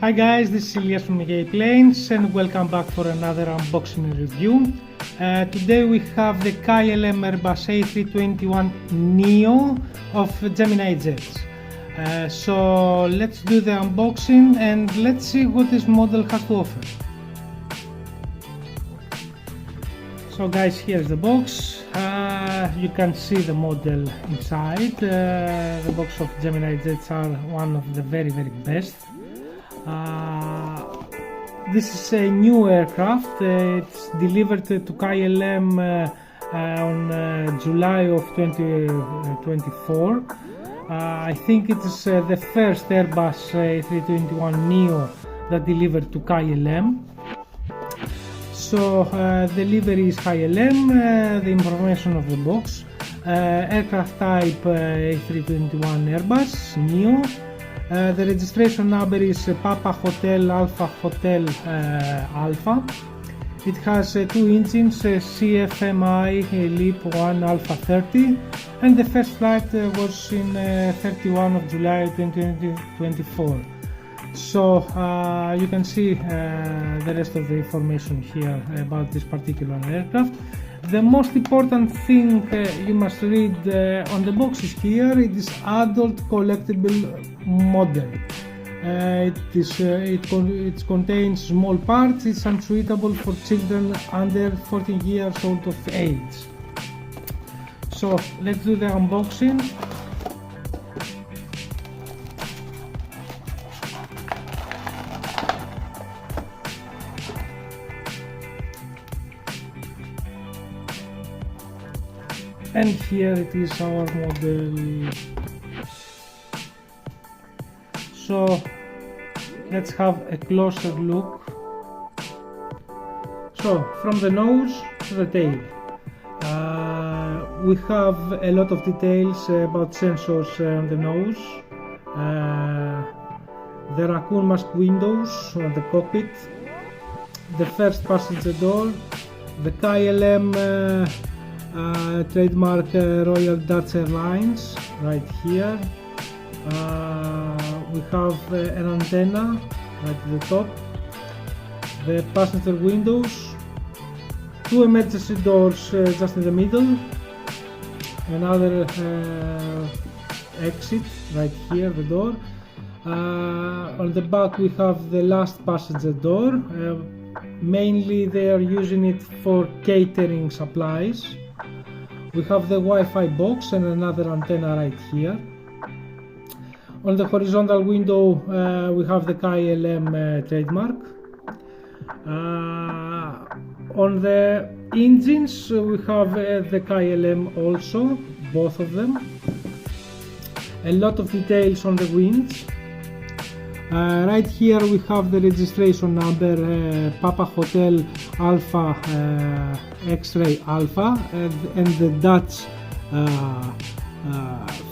Hi guys, this is Elias from Planes and welcome back for another unboxing review. Today we have the KLM Airbus A321-NEO of GEMINIJETS. So let's do the unboxing and let's see what this model has to offer. So guys, here's the box. You can see the model inside. The box of GEMINIJETS are one of the very best. This is a new aircraft. It's delivered to KLM on July of 2024. I think it is the first Airbus A321-NEO that delivered to KLM. So the livery is KLM, the information of the box, aircraft type A321 Airbus NEO. The registration number is Papa Hotel Alpha Hotel Alpha. It has two engines, CFMI LEAP 1 Alpha 30, and the first flight was in 31 of July 2024. So you can see the rest of the information here about this particular aircraft. The most important thing you must read on the boxes here, it is adult collectible model. It contains small parts. It's unsuitable for children under 14 years old of age. So let's do the unboxing. And here it is, our model. So let's have a closer look. So from the nose to the tail, we have a lot of details about sensors on the nose, the raccoon mask windows on the cockpit, the first passenger door, the KLM trademark Royal Dutch Airlines right here. We have an antenna right at the top, the passenger windows, two emergency doors just in the middle, another exit right here, the door. On the back we have the last passenger door. Mainly they are using it for catering supplies. We have the Wi-Fi box and another antenna right here. On the horizontal window we have the KLM trademark. On the engines we have the KLM also, both of them. A lot of details on the wings. Right here we have the registration number Papa Hotel Alpha X-Ray Alpha and the Dutch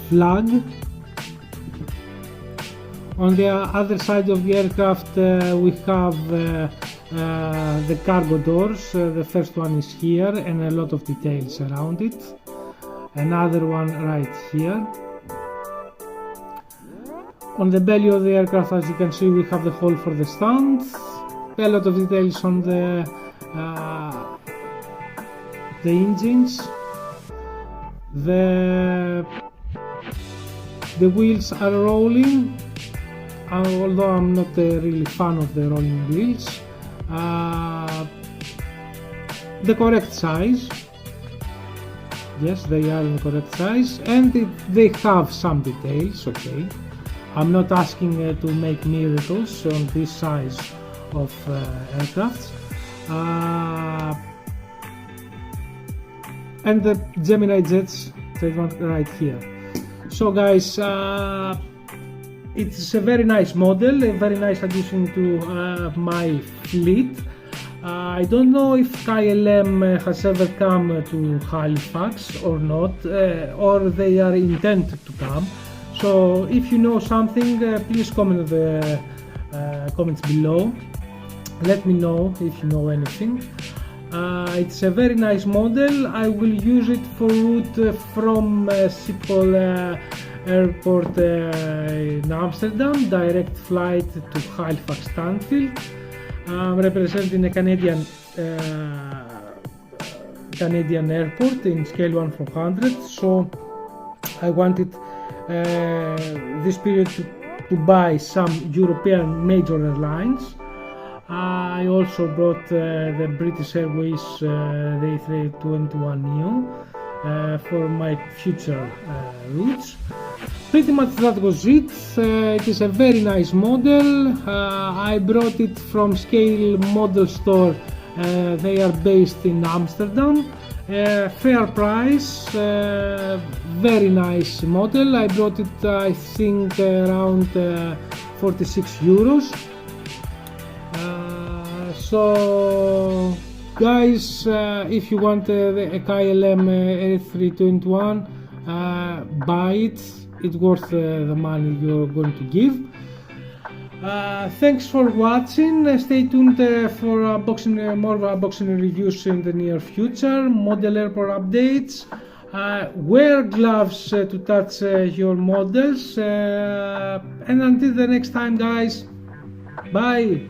flag. On the other side of the aircraft we have the cargo doors. The first one is here and a lot of details around it. Another one right here. On the belly of the aircraft, as you can see, we have the hole for the stand. A lot of details on the engines. The wheels are rolling, although I'm not a really fan of the rolling wheels. The correct size. Yes, they are in correct size, and they have some details. Okay. I'm not asking to make miracles on this size of aircraft. And the GEMINIJETS trademark right here. So guys, it's a very nice model, a very nice addition to my fleet. I don't know if KLM has ever come to Halifax or not, or they are intent to come. So if you know something, please comment in the comments below. Let me know if you know anything. It's a very nice model. I will use it for route from Schiphol Airport in Amsterdam, direct flight to Halifax Stanfield. I'm representing a Canadian airport in scale 1/400, so I wanted this period to buy some European major airlines. I also brought the British Airways the A321-NEO for my future routes. Pretty much that was it. It is a very nice model. I brought it from Scale Model Store. They are based in Amsterdam. Fair price, very nice model. I brought it, I think, around 46 euros. So guys, if you want a KLM A321, buy it. It's worth the money you're going to give. Thanks for watching. Stay tuned for more unboxing reviews in the near future, model airport updates. Wear gloves to touch your models, and until the next time, guys, bye.